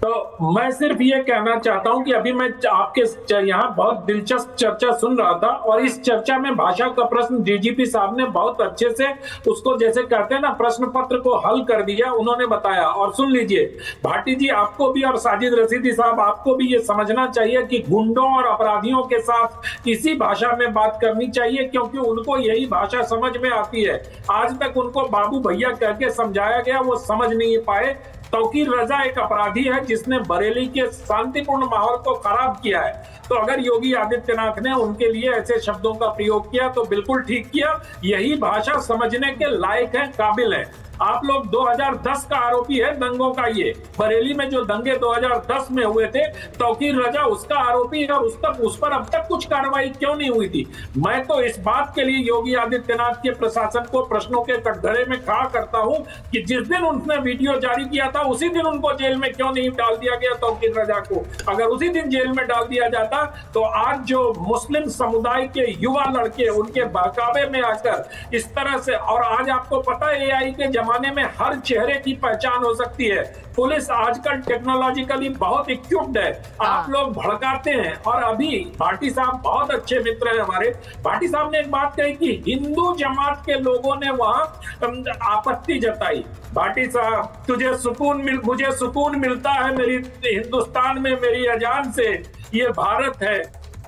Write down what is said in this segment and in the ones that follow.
तो मैं सिर्फ ये कहना चाहता हूं कि अभी मैं आपके यहाँ बहुत दिलचस्प चर्चा सुन रहा था और इस चर्चा में भाषा का प्रश्न डीजीपी साहब ने बहुत अच्छे से उसको, जैसे कहते हैं ना, प्रश्न पत्र को हल कर दिया, उन्होंने बताया। और सुन लीजिए भाटी जी, आपको भी और साजिद रशीदी साहब, आपको भी ये समझना चाहिए कि गुंडों और अपराधियों के साथ इसी भाषा में बात करनी चाहिए, क्योंकि उनको यही भाषा समझ में आती है। आज तक उनको बाबू भैया कह के समझाया गया, वो समझ नहीं पाए। तौकीर रजा एक अपराधी है जिसने बरेली के शांतिपूर्ण माहौल को खराब किया है। तो अगर योगी आदित्यनाथ ने उनके लिए ऐसे शब्दों का प्रयोग किया तो बिल्कुल ठीक किया। यही भाषा समझने के लायक है, काबिल है। आप लोग 2010 का आरोपी है दंगों का। ये बरेली में जो दंगे 2010 में हुए थे, तौकीर रजा उसका आरोपी है और उस पर अब तक कुछ कार्रवाई क्यों नहीं हुई थी? मैं तो इस बात के लिए योगी आदित्यनाथ के प्रशासन को प्रश्नों के कटघरे में खड़ा करता हूं कि जिस दिन उन्होंने वीडियो जारी किया था उसी दिन उनको जेल में क्यों नहीं डाल दिया गया तौकीर रजा को? अगर उसी दिन जेल में डाल दिया जाता तो आज जो मुस्लिम समुदाय के युवा लड़के उनके बहकावे में आकर इस तरह से, और आज आपको पता है एआई के जमाने में हर चेहरे की पहचान हो सकती है। पुलिस आजकल टेक्नोलॉजिकली बहुत इक्विप्ड है। आप लोग भड़काते हैं। और अभी भाटी साहब बहुत अच्छे मित्र हैं हमारे। भाटी साहब ने एक बात कही कि हिंदू जमात के लोगों ने वहां आपत्ति जताई। भाटी साहब, मुझे सुकून मिलता है मेरी हिंदुस्तान में, मेरी अजान से। ये भारत है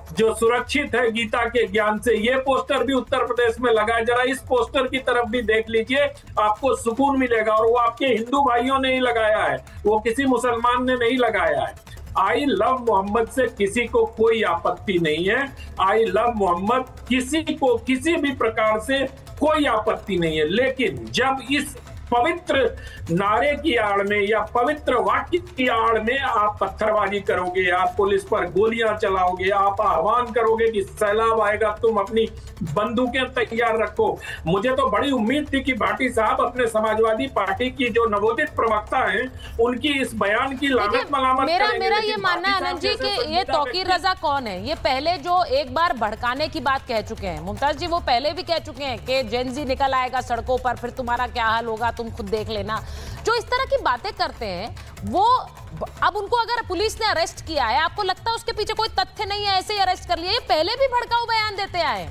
जो सुरक्षित है गीता के ज्ञान से। ये पोस्टर भी उत्तर प्रदेश में लगा है। जरा इस पोस्टर की तरफ भी देख लीजिए, आपको सुकून मिलेगा। और वो आपके हिंदू भाइयों ने ही लगाया है, वो किसी मुसलमान ने नहीं लगाया है। आई लव मोहम्मद से किसी को कोई आपत्ति नहीं है। आई लव मोहम्मद, किसी को किसी भी प्रकार से कोई आपत्ति नहीं है। लेकिन जब इस पवित्र नारे की आड़ में या पवित्र वाक्य की आड़ में आप पत्थरबाजी करोगे, आप पुलिस पर गोलियां चलाओगे, आप आह्वान करोगे कि सैलाब आएगा, तुम अपनी बंदूकें तैयार रखो। मुझे तो बड़ी उम्मीद थी कि भाटी साहब अपने समाजवादी पार्टी की जो नवोदित प्रवक्ता हैं उनकी इस बयान की लानत मलामत करेंगे। मेरा ये मानना है आनंद जी कि ये तौकीर रजा कौन है? ये पहले जो एक बार भड़काने की बात कह चुके हैं मुमताज जी, वो पहले भी कह चुके हैं कि जेनजी निकल आएगा सड़कों पर, फिर तुम्हारा क्या हाल होगा तुम खुद देख लेना। जो इस तरह की बातें करते हैं वो, अब उनको अगर पुलिस ने अरेस्ट किया है, आपको लगता है उसके पीछे कोई तथ्य नहीं है, ऐसे ही अरेस्ट कर लिया? ये पहले भी भड़काऊ बयान देते आए।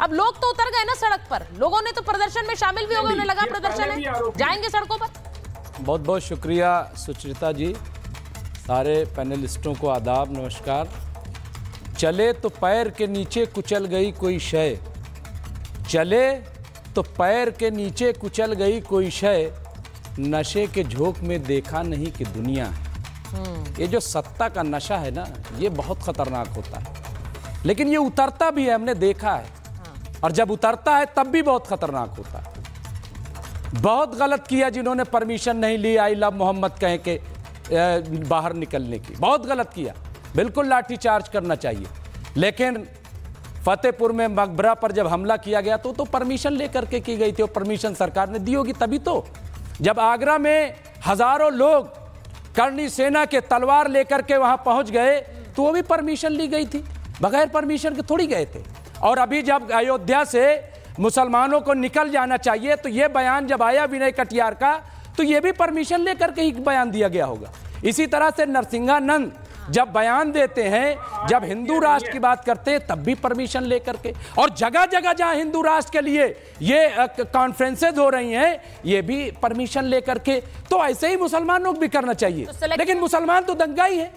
अब लोग तो उतर गए ना सड़क पर, लोगों ने तो प्रदर्शन में शामिल भी हो गए, उन्हें लगा प्रदर्शन है, जाएंगे सड़कों पर। बहुत बहुत शुक्रिया सुचरिता जी। सारे पैनलिस्टों को आदाब, नमस्कार। चले तो पैर के नीचे कुचल गई कोई शय, चले तो पैर के नीचे कुचल गई कोई शय, नशे के झोंक में देखा नहीं कि दुनिया है। ये जो सत्ता का नशा है ना, ये बहुत खतरनाक होता है, लेकिन ये उतरता भी है, हमने देखा है। और जब उतरता है तब भी बहुत खतरनाक होता है। बहुत गलत किया जिन्होंने परमिशन नहीं ली आई लव मोहम्मद कह के बाहर निकलने की, बहुत गलत किया। बिल्कुल लाठीचार्ज करना चाहिए। लेकिन फतेहपुर में मकबरा पर जब हमला किया गया तो परमिशन लेकर के की गई थी, और परमिशन सरकार ने दी होगी तभी तो। जब आगरा में हजारों लोग करणी सेना के तलवार लेकर के वहां पहुंच गए तो वो भी परमिशन ली गई थी, बगैर परमिशन के थोड़ी गए थे। और अभी जब अयोध्या से मुसलमानों को निकल जाना चाहिए तो ये बयान जब आया विनय कटियार का, तो ये भी परमिशन लेकर के ही बयान दिया गया होगा। इसी तरह से नरसिंहानंद जब बयान देते हैं, जब हिंदू राष्ट्र की बात करते हैं, तब भी परमिशन लेकर के। और जगह जगह जहां हिंदू राष्ट्र के लिए ये कॉन्फ्रेंसेज हो रही हैं, ये भी परमिशन लेकर के। तो ऐसे ही मुसलमान लोग भी करना चाहिए। लेकिन मुसलमान तो दंगा ही है,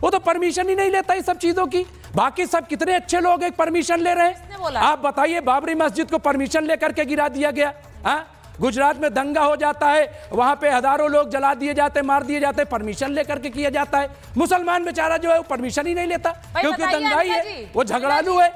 वो तो परमिशन ही नहीं लेता इस सब चीजों की। बाकी सब कितने अच्छे लोग एक परमिशन ले रहे हैं। आप बताइए, बाबरी मस्जिद को परमिशन लेकर के गिरा दिया गया। गुजरात में दंगा हो जाता है, वहां पे हजारों लोग जला दिए जाते, मार दिए जाते, परमिशन लेकर के किया जाता है। मुसलमान बेचारा जो है वो परमिशन ही नहीं लेता, क्योंकि दंगाई है, वो झगड़ालू है।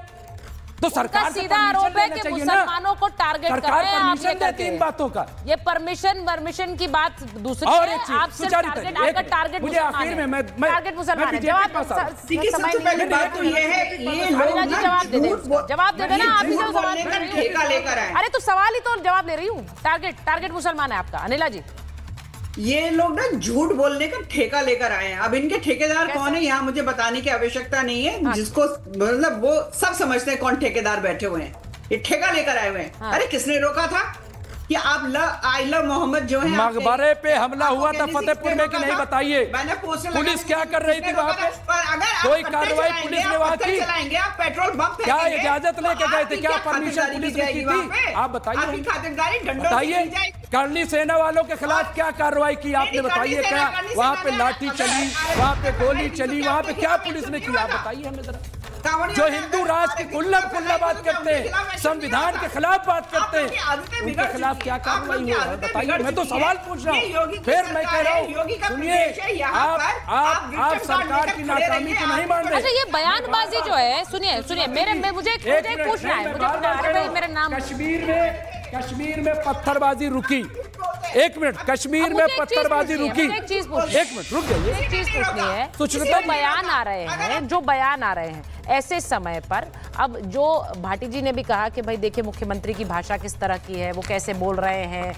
तो सरकार सीधा आरोप है कि मुसलमानों को टारगेट कर रहे हैं आप ये करके। इन बातों का ये परमिशन की बात दूसरी है। आप सिर्फ टारगेट मुझे आखिर में मैं टारगेट मुसलमान है। सबसे पहले बात तो ये है, ये लोग जवाब दे देना। आप इसे ठेका लेकर आए। अरे तो सवाल ही तो जवाब दे रही हूँ। टारगेट मुसलमान है आपका। अनिला जी, ये लोग ना झूठ बोलने का ठेका लेकर आए हैं। अब इनके ठेकेदार कौन है यहाँ मुझे बताने की आवश्यकता नहीं है। हाँ। जिसको मतलब वो सब समझते हैं कौन ठेकेदार बैठे हुए हैं, ये ठेका लेकर आए हुए हैं। हाँ। अरे किसने रोका था? कि आप आई लव मोहम्मद जो है मकबरे पे हमला हुआ था फतेहपुर में कि नहीं, बताइए। पुलिस क्या कर रही थी वहाँ पे? कोई कार्रवाई पुलिस ने वहाँ की? आप पेट्रोल बम क्या इजाजत लेके गए थे? क्या परमिशन पुलिस ने की थी? आप बताइए। करनी सेना वालों के खिलाफ क्या कार्रवाई की आपने? बताइए। क्या वहाँ पे लाठी चली, वहाँ पे गोली चली, वहाँ पे क्या पुलिस ने किया? बताइए हमें जरा। जो हिंदू राज की खुल्लम खुल्ला बात करते हैं, संविधान के खिलाफ बात करते हैं, उनके खिलाफ क्या कार्रवाई हो? बताइए। मैं तो सवाल पूछ रहा हूँ, फिर मैं कह रहा हूँ, सुनिए, आप सरकार की नाकामी को नहीं मान रहे। अच्छा, ये बयानबाजी जो है, सुनिए मुझे पूछना है, मेरा नाम। कश्मीर में पत्थरबाजी रुकी। एक मिनट, कश्मीर में पत्थरबाजी रुकी। एक चीज रुक जाइए। एक चीज पूछनी है, जो बयान आ रहे हैं ऐसे समय पर। अब जो भाटी जी ने भी कहा कि भाई देखिए मुख्यमंत्री की भाषा किस तरह की है, वो कैसे बोल रहे हैं।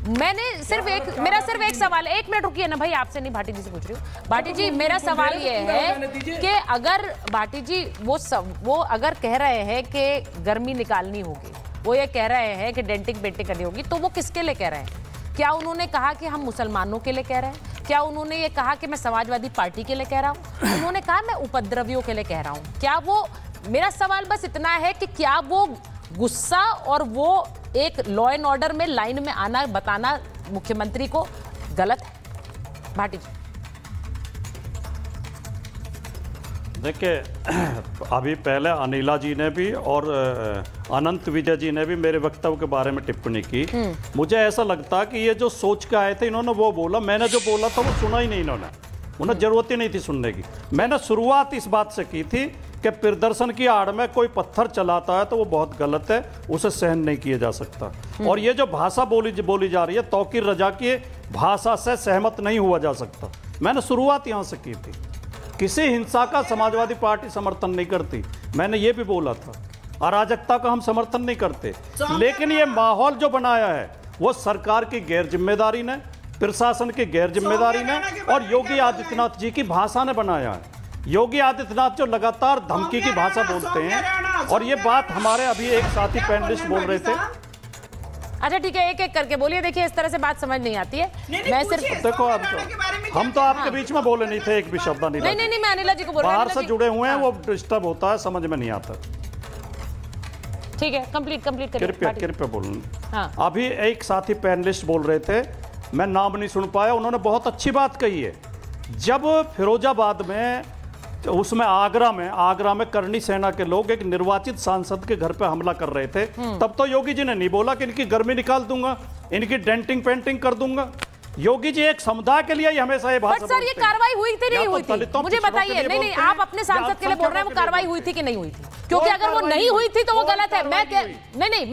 मेरा सिर्फ एक सवाल है, 1 मिनट रुकिए ना भाई, आपसे नहीं भाटी जी से पूछ रही हूँ। भाटी जी, मेरा सवाल ये है कि अगर भाटी जी वो अगर कह रहे हैं कि गर्मी निकालनी होगी, वो ये कह रहे हैं कि डेंटिंग पेंटिंग करनी होगी, तो वो किसके लिए कह रहे हैं? क्या उन्होंने कहा कि हम मुसलमानों के लिए कह रहे हैं? क्या उन्होंने ये कहा कि मैं समाजवादी पार्टी के लिए कह रहा हूँ? उन्होंने कहा मैं उपद्रवियों के लिए कह रहा हूँ? क्या वो, मेरा सवाल बस इतना है कि क्या वो गुस्सा और वो एक लॉ एंड ऑर्डर में लाइन में आना बताना मुख्यमंत्री को गलत है? भाटी जी। देखिए, अभी पहले अनिला जी ने भी और अनंत विजय जी ने भी मेरे वक्तव्य के बारे में टिप्पणी की। मुझे ऐसा लगता कि ये जो सोच के आए थे इन्होंने वो बोला, मैंने जो बोला था वो सुना ही नहीं इन्होंने। उन्हें जरूरत ही नहीं थी सुनने की। मैंने शुरुआत इस बात से की थी कि प्रदर्शन की आड़ में कोई पत्थर चलाता है तो वो बहुत गलत है, उसे सहन नहीं किया जा सकता। और ये जो भाषा बोली जा रही है, तौकीर रजा की भाषा से सहमत नहीं हुआ जा सकता। मैंने शुरुआत यहाँ से की थी। किसी हिंसा का समाजवादी पार्टी समर्थन नहीं करती, मैंने ये भी बोला था। अराजकता का हम समर्थन नहीं करते, लेकिन ये माहौल जो बनाया है वो सरकार की गैर जिम्मेदारी ने, प्रशासन की गैर जिम्मेदारी ने और योगी आदित्यनाथ जी की भाषा ने बनाया है। योगी आदित्यनाथ जो लगातार धमकी की भाषा बोलते हैं, और ये बात हमारे अभी एक साथी पैनलिस्ट बोल रहे थे। अच्छा ठीक है, एक एक करके बोलिए। देखिए इस तरह से बात समझ नहीं आती है। मैं सिर्फ देखो, अब हम तो आपके बीच में बोले नहीं थे एक भी शब्द। नहीं, मैं अनिला जी को बोल रही हूं। बाहर से जुड़े हुए हैं, वो डिस्टर्ब होता है, समझ में नहीं आता। ठीक है, कंप्लीट करिए। कृपया बोलूं। अभी एक साथी पैनलिस्ट बोल रहे थे, मैं नाम नहीं सुन पाया, उन्होंने बहुत अच्छी बात कही है। जब फिरोजाबाद में, उसमें आगरा में करनी सेना के लोग एक निर्वाचित सांसद के घर पे हमला कर रहे थे, तब तो योगी जी ने नहीं बोला कि इनकी गर्मी निकाल दूंगा, इनकी डेंटिंग पेंटिंग कर दूंगा। योगी जी एक समुदाय के लिए हमेशा ये भाषा बोलते हैं। सर, ये कार्रवाई हुई थी नहीं हुई थी? मुझे बताइए। नहीं, आप अपने सांसद के लिए बोल रहे हैं, वो कार्रवाई हुई थी कि नहीं हुई थी? क्योंकि अगर वो नहीं हुई थी तो वो गलत है। मैं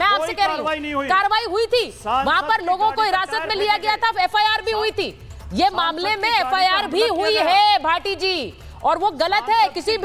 आपसे कह रही हूँ कार्रवाई हुई थी। वहां पर लोगों को हिरासत में लिया गया था, FIR भी हुई थी। ये मामले में FIR भी हुई है भाटी जी, और वो गलत है। किसी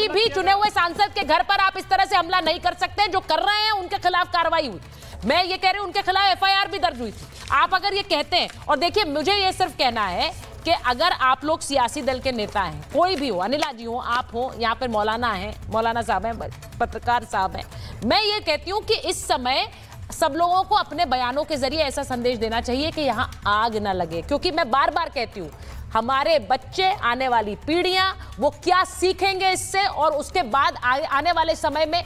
भी चुने हुए सांसद के घर पर आप इस तरह से हमला नहीं कर सकते। जो कर रहे हैं उनके खिलाफ कार्रवाई हुई। मैं ये कह रही हूं उनके खिलाफ FIR भी दर्ज हुई थी। आप अगर ये कहते हैं, और देखिए मुझे ये सिर्फ कहना है कि अगर आप लोग सियासी दल के नेता हैं, कोई भी हो, अनिला जी हो, आप हो, यहाँ पर मौलाना साहब हैं, पत्रकार साहब हैं, मैं ये कहती हूँ कि इस समय सब लोगों को अपने बयानों के जरिए ऐसा संदेश देना चाहिए कि यहाँ आग ना लगे। क्योंकि मैं बार बार कहती हूँ, हमारे बच्चे, आने वाली पीढ़ियां, वो क्या सीखेंगे इससे, और उसके बाद आने वाले समय में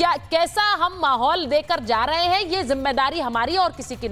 कैसा हम माहौल देकर जा रहे हैं, ये जिम्मेदारी हमारी और किसी की नहीं।